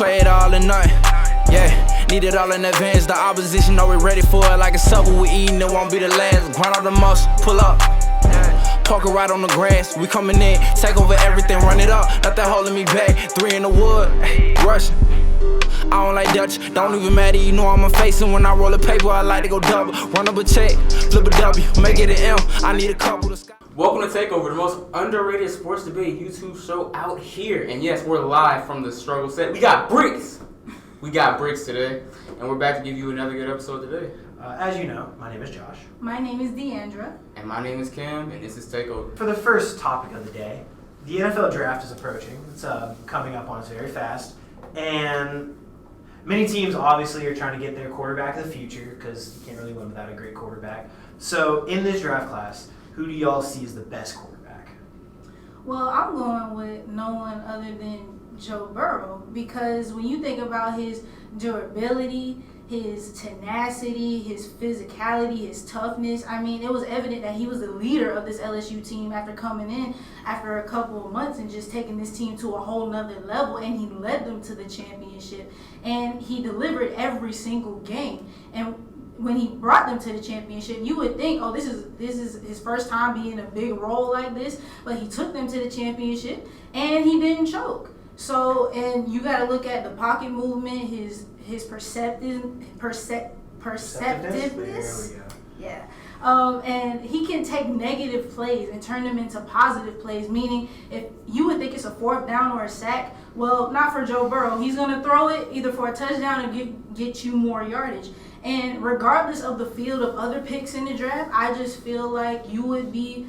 play it all or nothing. Yeah, need it all in advance. The opposition know we're ready for it. Like a supper we eating, it won't be the last. Grind all the muscle, pull up. Poker right on the grass. We coming in, take over everything, run it up. Nothing holding me back. 3 in the wood, rushing. I don't like Dutch, don't even matter, you know I'm a face. And when I roll a paper, I like to go double. Run up a check, flip a W, make it an M. I need a couple to sky. Welcome to Takeover, the most underrated sports debate YouTube show out here. And yes, we're live from the struggle set. We got bricks. We got bricks today. And we're back to give you another good episode today. As you know, my name is Josh. My name is Deandra. And my name is Cam, and this is Takeover. For the first topic of the day, the NFL draft is approaching. It's coming up on us very fast. And many teams obviously are trying to get their quarterback of the future because you can't really win without a great quarterback. So in this draft class, who do y'all see as the best quarterback? Well, I'm going with no one other than Joe Burrow because when you think about his durability, his tenacity, his physicality, his toughness, I mean, it was evident that he was the leader of this LSU team after coming in after a couple of months and just taking this team to a whole nother level, and he led them to the championship, and he delivered every single game. And when he brought them to the championship, you would think, oh, this is his first time being in a big role like this, but he took them to the championship, and he didn't choke. So, and you got to look at the pocket movement, his perceptiveness. There we go. Yeah. And he can take negative plays and turn them into positive plays, meaning if you would think it's a 4th down or a sack, well, not for Joe Burrow. He's going to throw it either for a touchdown or get you more yardage. And regardless of the field of other picks in the draft, I just feel like you would be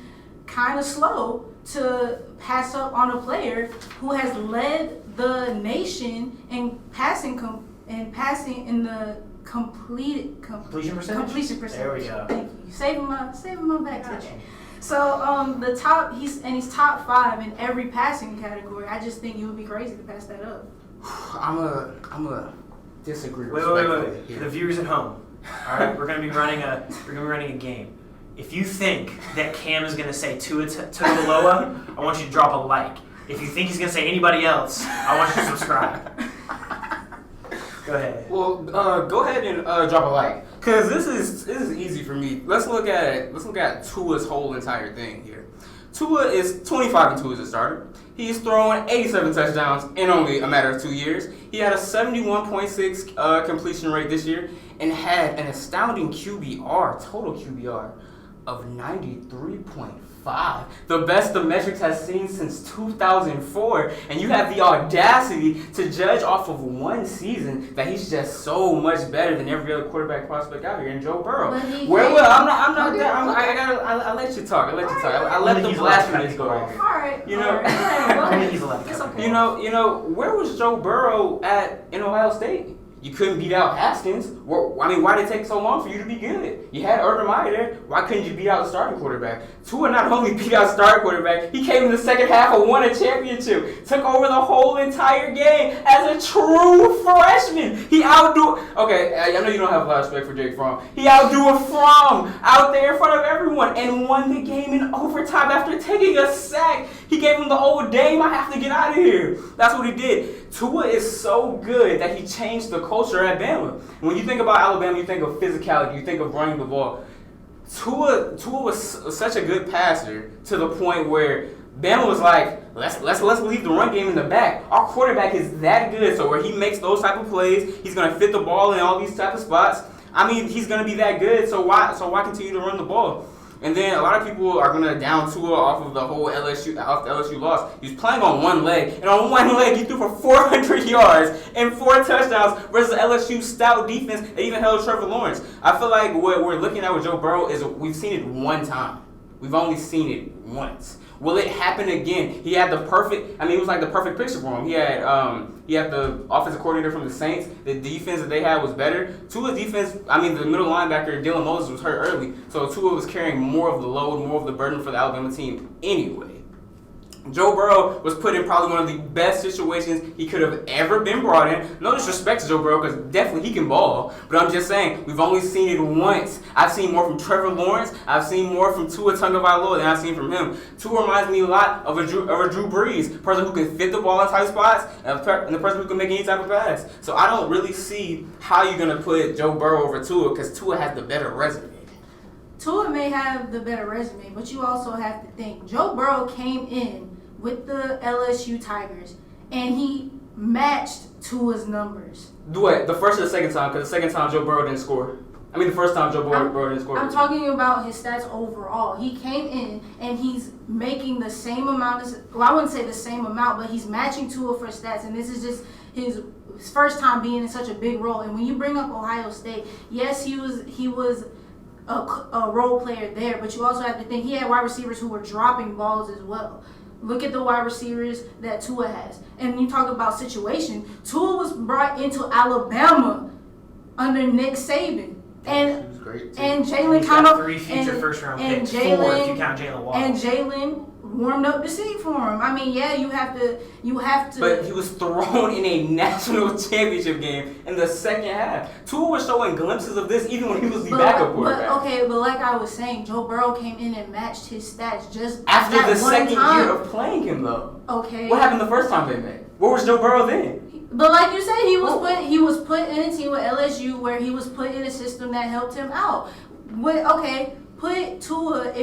kind of slow to pass up on a player who has led the nation in passing in the completion percentage. There we go. Thank you. Saving my back today. So he's top 5 in every passing category. I just think you would be crazy to pass that up. I'm a disagree. Wait. For the viewers at home, all right, we're gonna be running a game. If you think that Cam is gonna say Tua Tagovailoa, I want you to drop a like. If you think he's gonna say anybody else, I want you to subscribe. Go ahead. Well, go ahead and drop a like, cause this is easy for me. Let's look at Tua's whole entire thing here. Tua is 25-2 as a starter. He's thrown 87 touchdowns in only a matter of 2 years. He had a 71.6 completion rate this year and had an astounding total QBR of 93.5. The best the metrics has seen since 2004. And you have the audacity to judge off of one season that he's just so much better than every other quarterback prospect out here in Joe Burrow. I'll let you talk. I let the blasphemous go right here. All right. You know, It's okay. you know, where was Joe Burrow at in Ohio State? You couldn't beat out Haskins. Why did it take so long for you to be good? You had Urban Meyer there. Why couldn't you beat out the starting quarterback? Tua not only beat out the starting quarterback, he came in the second half and won a championship. Took over the whole entire game as a true freshman. Okay, I know you don't have a lot of respect for Jake Fromm. He outdo Fromm out there in front of everyone and won the game in overtime after taking a sack. He gave him the old Dame, I have to get out of here. That's what he did. Tua is so good that he changed the culture at Bama. When you think about Alabama, you think of physicality, you think of running the ball. Tua was such a good passer to the point where Bama was like, let's leave the run game in the back. Our quarterback is that good, so where he makes those type of plays, he's gonna fit the ball in all these type of spots. I mean, he's gonna be that good, so why continue to run the ball? And then a lot of people are going to down Tua off of the whole LSU loss. He was playing on one leg, and on one leg he threw for 400 yards and 4 touchdowns versus LSU's stout defense that even held Trevor Lawrence. I feel like what we're looking at with Joe Burrow is we've seen it one time. We've only seen it once. Will it happen again? He had it was like the perfect picture for him. He had the offensive coordinator from the Saints. The defense that they had was better. Tua's defense, the middle linebacker, Dylan Moses, was hurt early. So Tua was carrying more of the load, more of the burden for the Alabama team anyway. Joe Burrow was put in probably one of the best situations he could have ever been brought in. No disrespect to Joe Burrow, because definitely he can ball. But I'm just saying, we've only seen it once. I've seen more from Trevor Lawrence. I've seen more from Tua Tagovailoa than I've seen from him. Tua reminds me a lot of a Drew Brees, person who can fit the ball in tight spots, and the person who can make any type of pass. So I don't really see how you're going to put Joe Burrow over Tua, because Tua has the better resume. Tua may have the better resume, but you also have to think Joe Burrow came in with the LSU Tigers and he matched Tua's numbers. What? The first or the second time? Because the second time Joe Burrow didn't score. I mean, the first time Joe Burrow didn't score. I'm talking about his stats overall. He came in and he's making the same amount of, well, I wouldn't say the same amount, but he's matching Tua for stats, and this is just his first time being in such a big role. And when you bring up Ohio State, yes, he was a role player there, but you also have to think he had wide receivers who were dropping balls as well. Look at the wide receivers that Tua has. And you talk about situation, Tua was brought into Alabama under Nick Saban. And was great too. And Jalen He's kind got of 3 future first round and picks, 4 if you count Jalen Waddle. And Jalen warmed up the seat for him. I mean, yeah, you have to. But he was thrown in a national championship game in the second half. Tua was showing glimpses of this even when he was the backup quarterback. But like I was saying, Joe Burrow came in and matched his stats just after that the one second time. year of playing him, though. Okay. What happened the first time they met? Where was Joe Burrow then? But like you said, he was put in a team with LSU where he was put in a system that helped him out. Put Tua,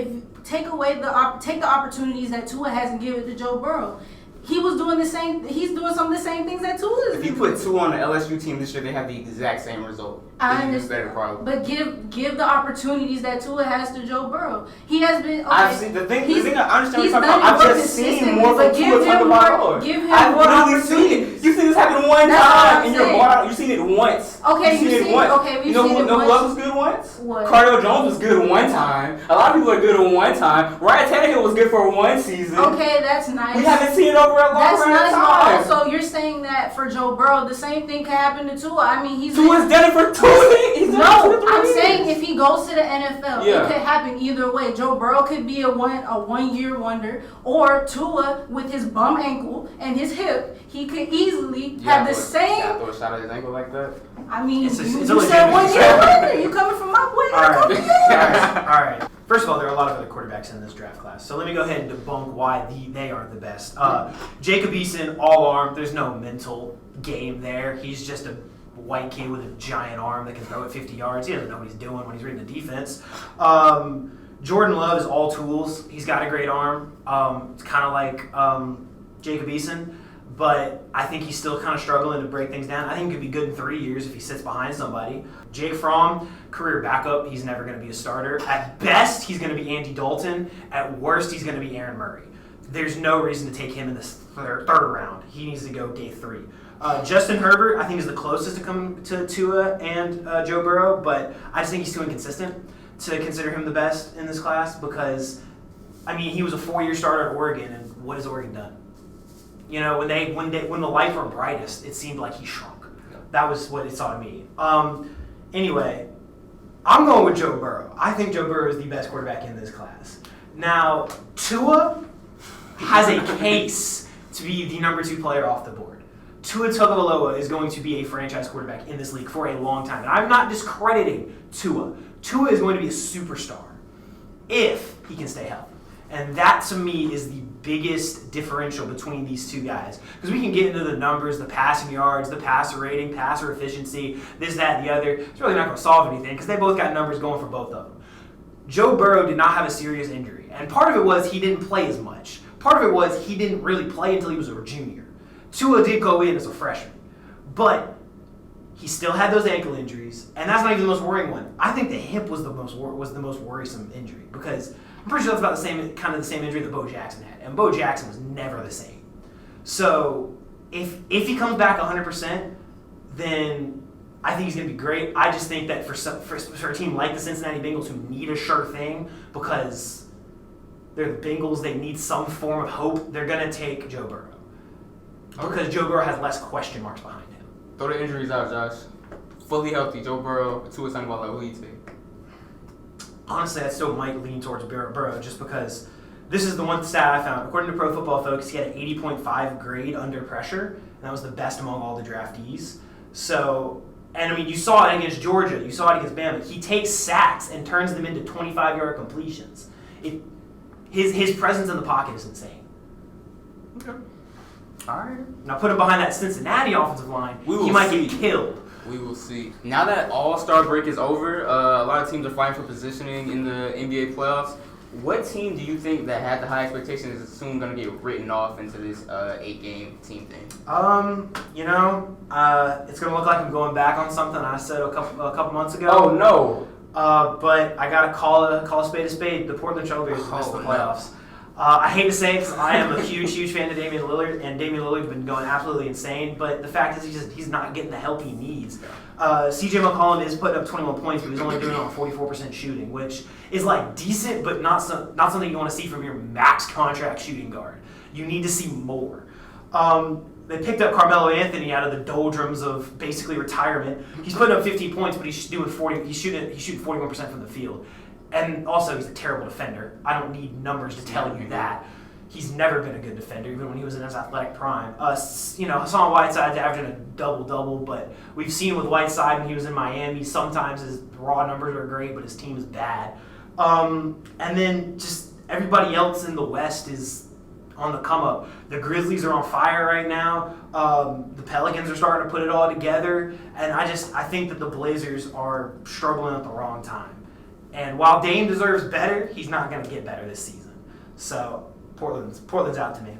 take the opportunities that Tua hasn't given to Joe Burrow. He's doing some of the same things that Tua is. If you put Tua on the LSU team this year, they have the exact same result. I understand, but give the opportunities that Tua has to Joe Burrow. He has been. Okay, I've seen the thing. I understand what you're talking about. I've I've just seen more from Tua Tagovailoa. Give him I've more literally seen opportunities. it. You've seen this happen one That's time, what and I'm you're saying. bought out. You've seen it once. Okay, you've seen it once. Okay, you know who else was good once? What? Cardale Jones was good one time. A lot of people are good at one time. Ryan Tannehill was good for one season. Okay, that's nice. We haven't seen it over a long That's nice. time. Also, you're saying that for Joe Burrow, the same thing can happen to Tua. I mean, Tua's done it for 2 years. I'm saying if he goes to the NFL, Yeah. it could happen either way. Joe Burrow could be a one-year wonder, or Tua with his bum ankle and his hip, he could easily have the same. Yeah, throw a shot at his ankle like that. I mean, It's a you legitimate said 1-year concern. wonder. You coming from my boy? All I right. All right. First of all, there are a lot of other quarterbacks in this draft class. So let me go ahead and debunk why they are the best. Jacob Eason, all arm. There's no mental game there. He's just a white kid with a giant arm that can throw it 50 yards. He doesn't know what he's doing when he's reading the defense. Jordan Love is all tools. He's got a great arm. It's kind of like Jacob Eason. But I think he's still kind of struggling to break things down. I think he could be good in 3 years if he sits behind somebody. Jake Fromm, career backup. He's never going to be a starter. At best, he's going to be Andy Dalton. At worst, he's going to be Aaron Murray. There's no reason to take him in this third round. He needs to go day 3. Justin Herbert, I think, is the closest to coming to Tua and Joe Burrow, but I just think he's too inconsistent to consider him the best in this class because, I mean, he was a 4-year starter at Oregon, and what has Oregon done? You know, when the lights were brightest, it seemed like he shrunk. That was what it saw to me. Anyway, I'm going with Joe Burrow. I think Joe Burrow is the best quarterback in this class. Now, Tua has a case to be the number 2 player off the board. Tua Tagovailoa is going to be a franchise quarterback in this league for a long time. And I'm not discrediting Tua. Tua is going to be a superstar if he can stay healthy. And that, to me, is the biggest differential between these two guys. Because we can get into the numbers, the passing yards, the passer rating, passer efficiency, this, that, and the other. It's really not going to solve anything because they both got numbers going for both of them. Joe Burrow did not have a serious injury. And part of it was he didn't play as much. Part of it was he didn't really play until he was a junior. Tua did go in as a freshman. But he still had those ankle injuries. And that's not even the most worrying one. I think the hip was the most worrisome injury because I'm pretty sure that's about the same injury that Bo Jackson had. And Bo Jackson was never the same. So if he comes back 100%, then I think he's going to be great. I just think that for a team like the Cincinnati Bengals who need a sure thing because they're the Bengals, they need some form of hope, they're going to take Joe Burrow. Because Joe Burrow has less question marks behind him. Throw the injuries out, Josh. Fully healthy, Joe Burrow, Tua Tagovailoa, who do you take? Honestly, I still might lean towards Burrow just because This is the one stat I found. According to Pro Football Focus, he had an 80.5 grade under pressure, and that was the best among all the draftees. So, and I mean, you saw it against Georgia, you saw it against Bama. He takes sacks and turns them into 25-yard completions. His presence in the pocket is insane. Okay. All right. Now put him behind that Cincinnati offensive line, he might get killed. We will see. Now that All-Star break is over, a lot of teams are fighting for positioning in the NBA playoffs. What team do you think that had the high expectations is soon going to get written off into this 8-game team thing? It's going to look like I'm going back on something I said a couple months ago. Oh, no. But I got to call a spade a spade. The Portland Trailblazers missed the playoffs. I hate to say it because I am a huge fan of Damian Lillard, and Damian Lillard's been going absolutely insane. But the fact is, he's not getting the help he needs. C.J. McCollum is putting up 21 points, but he's only doing it on 44% shooting, which is like decent, but not something you want to see from your max contract shooting guard. You need to see more. They picked up Carmelo Anthony out of the doldrums of basically retirement. He's putting up 15 points, but he's shooting 41% from the field. And also, he's a terrible defender. I don't need numbers to tell you that. He's never been a good defender, even when he was in his athletic prime. Hassan Whiteside's averaging a double-double, but we've seen with Whiteside when he was in Miami, sometimes his raw numbers are great, but his team is bad. And then just everybody else in the West is on the come-up. The Grizzlies are on fire right now. The Pelicans are starting to put it all together. And I think that the Blazers are struggling at the wrong time. And while Dame deserves better, he's not going to get better this season. So Portland's out to me.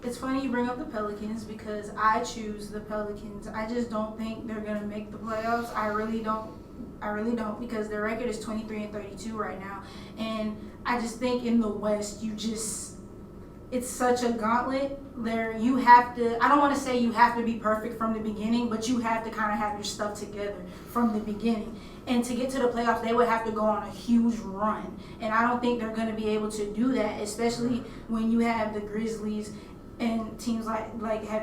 It's funny you bring up the Pelicans because I choose the Pelicans. I just don't think they're going to make the playoffs. I really don't because their record is 23-32 right now. And I just think in the West, it's such a gauntlet. You have to, I don't want to say you have to be perfect from the beginning, but you have to kind of have your stuff together from the beginning. And to get to the playoffs, they would have to go on a huge run. And I don't think they're going to be able to do that, especially when you have the Grizzlies and teams like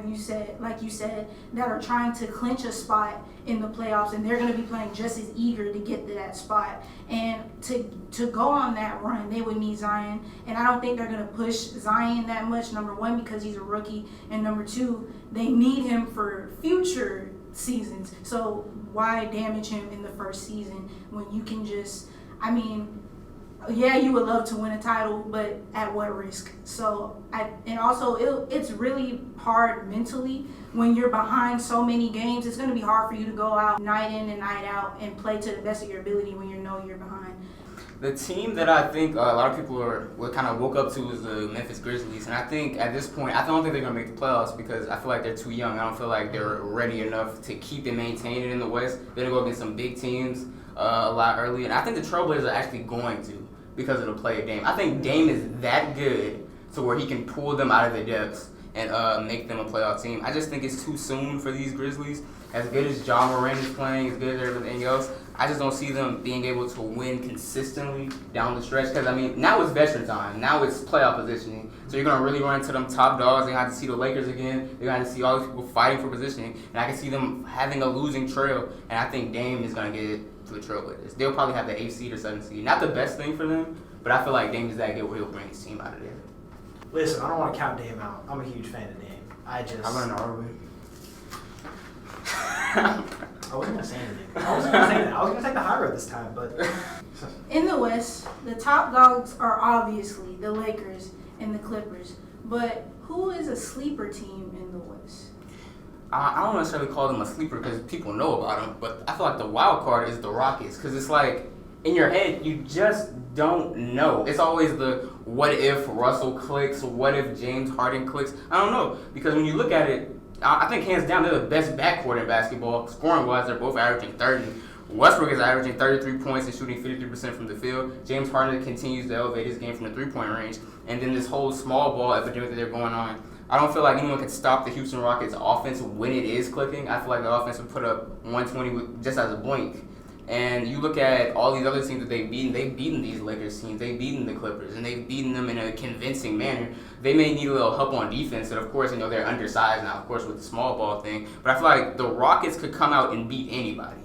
you said, that are trying to clinch a spot in the playoffs, and they're going to be playing just as eager to get to that spot. And to go on that run, they would need Zion, and I don't think they're going to push Zion that much. Number one, because he's a rookie, and number two, they need him for future seasons. So why damage him in the first season when you can just? I mean, yeah, you would love to win a title, but at what risk? So, it's really hard mentally when you're behind so many games. It's going to be hard for you to go out night in and night out and play to the best of your ability when you're behind. The team that I think a lot of people kind of woke up to is the Memphis Grizzlies, and I think at this point, I don't think they're going to make the playoffs because I feel like they're too young. I don't feel like they're ready enough to keep and maintain it in the West. They're going to go against some big teams a lot early, and I think the Trailblazers are actually going to because of the play of Dame. I think Dame is that good to where he can pull them out of the depths and make them a playoff team. I just think it's too soon for these Grizzlies. As good as John Moran is playing, as good as everything else, I just don't see them being able to win consistently down the stretch. Because, I mean, now it's veteran time. Now it's playoff positioning. So you're going to really run into them top dogs. You're going to have to see the Lakers again. You're going to have to see all these people fighting for positioning. And I can see them having a losing trail. And I think Dame is going to get it to the Trailblazers. They'll probably have the 8th seed or 7th seed. Not the best thing for them, but I feel like Dame is that good where he'll bring his team out of there. Listen, I don't want to count Dame out. I'm a huge fan of Dame. I'm going to argue. I wasn't going to say anything. I wasn't going to say that. I was going to take the high road this time, but... In the West, the top dogs are obviously the Lakers and the Clippers. But who is a sleeper team in the West? I don't necessarily call them a sleeper because people know about them, but I feel like the wild card is the Rockets because it's like, in your head, you just don't know. It's always the what if Russell clicks, what if James Harden clicks. I don't know, because when you look at it, I think hands down they're the best backcourt in basketball. Scoring-wise, they're both averaging 30. Westbrook is averaging 33 points and shooting 53% from the field. James Harden continues to elevate his game from the three-point range. And then this whole small ball epidemic that they're going on, I don't feel like anyone can stop the Houston Rockets offense when it is clicking. I feel like the offense would put up 120 just as a blink. And you look at all these other teams that they've beaten these Lakers teams, they've beaten the Clippers, and they've beaten them in a convincing manner. They may need a little help on defense, and of course, they're undersized now, of course, with the small ball thing. But I feel like the Rockets could come out and beat anybody.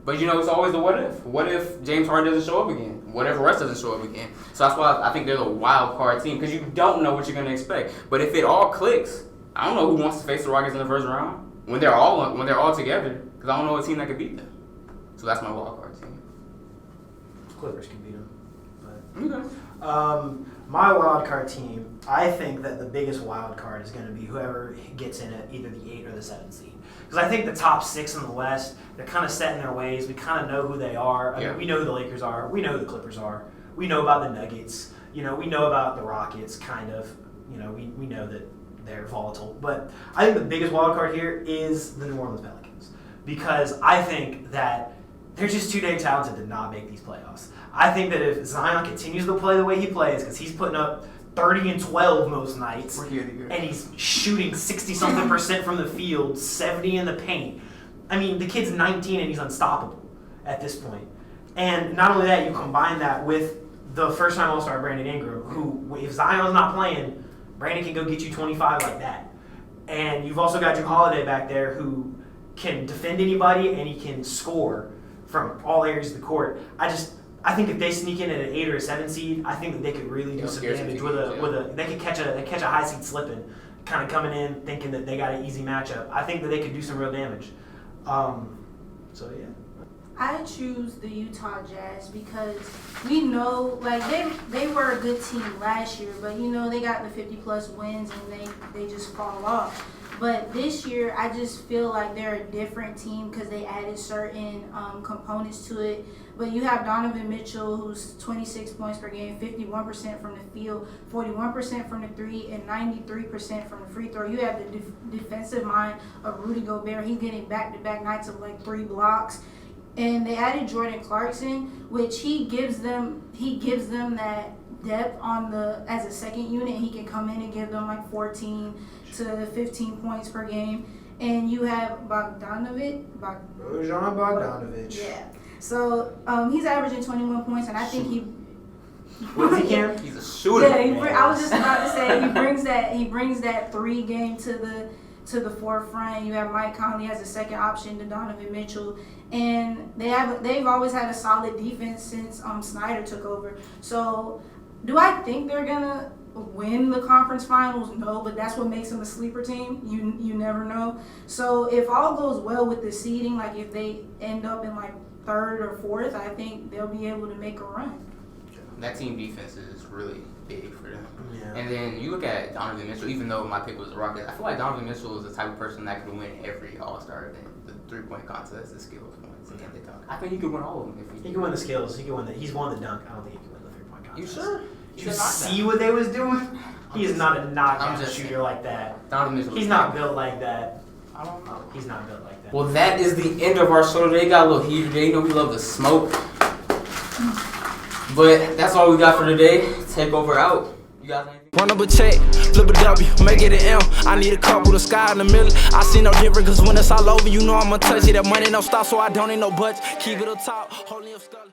But it's always the what if. What if James Harden doesn't show up again? What if Russ doesn't show up again? So that's why I think they're the wild card team, because you don't know what you're going to expect. But if it all clicks, I don't know who wants to face the Rockets in the first round when they're all together, because I don't know a team that could beat them. So that's my wild card team. Clippers can beat them. But. Okay. My wild card team, I think that the biggest wild card is going to be whoever gets in at either the 8 or the 7 seed. Because I think the top 6 in the West, they're kind of set in their ways. We kind of know who they are. I mean, we know who the Lakers are. We know who the Clippers are. We know about the Nuggets. We know about the Rockets, kind of. We know that they're volatile. But I think the biggest wild card here is the New Orleans Pelicans. Because I think that they're just too dang talented to not make these playoffs. I think that if Zion continues to play the way he plays, because he's putting up 30 and 12 most nights, and he's shooting 60-something% from the field, 70 in the paint. I mean, the kid's 19 and he's unstoppable at this point. And not only that, you combine that with the first-time All-Star Brandon Ingram, who, if Zion's not playing, Brandon can go get you 25 like that. And you've also got Drew Holiday back there who can defend anybody and he can score from all areas of the court. I think if they sneak in at an 8 or a 7 seed, I think that they could really do some damage they could catch a high seed slipping, kind of coming in thinking that they got an easy matchup. I think that they could do some real damage. So yeah. I choose the Utah Jazz because we know, like, they were a good team last year, but they got the 50+ wins and they just fall off. But this year, I just feel like they're a different team because they added certain components to it. But you have Donovan Mitchell, who's 26 points per game, 51% from the field, 41% from the 3, and 93% from the free throw. You have the defensive mind of Rudy Gobert. He's getting back-to-back nights of like 3 blocks. And they added Jordan Clarkson, which he gives them that depth as a second unit. He can come in and give them like 14 to 15 points per game. And you have Bojan Bogdanovic. Yeah. So he's averaging 21 points, and I think he. What he can? He's a shooter. Yeah, I was just about to say he brings that 3 game to the forefront. You have Mike Conley as a second option to Donovan Mitchell, and they've always had a solid defense since Snyder took over. So, do I think they're gonna win the conference finals? No, but that's what makes them a sleeper team. You never know. So if all goes well with the seeding, like if they end up in like 3rd or 4th, I think they'll be able to make a run. That team defense is really big for them. Yeah. And then you look at Donovan Mitchell, even though my pick was the Rockets, I feel like Donovan Mitchell is the type of person that could win every All-Star event. The 3-point contest, the skills points, and they dunk. I think he could win all of them. He can win the skills. He can win he's won the dunk. I don't think he can win the 3-point contest. You sure? Did you see what they was doing? He is not a knockout shooter like that. Donovan Mitchell. He's not built like that. I don't know. He's not built like that. Well, that is the end of our show today. Got a little heated today. We love to smoke. But that's all we got for today. Takeover out. You guys anything? Run up a check, flip a W, make it an M. I need a couple, the sky in the middle. I see no different, cause when it's all over, I'ma touch it. That money no stop, so I don't need no budget. Keep it up top, holding your skull.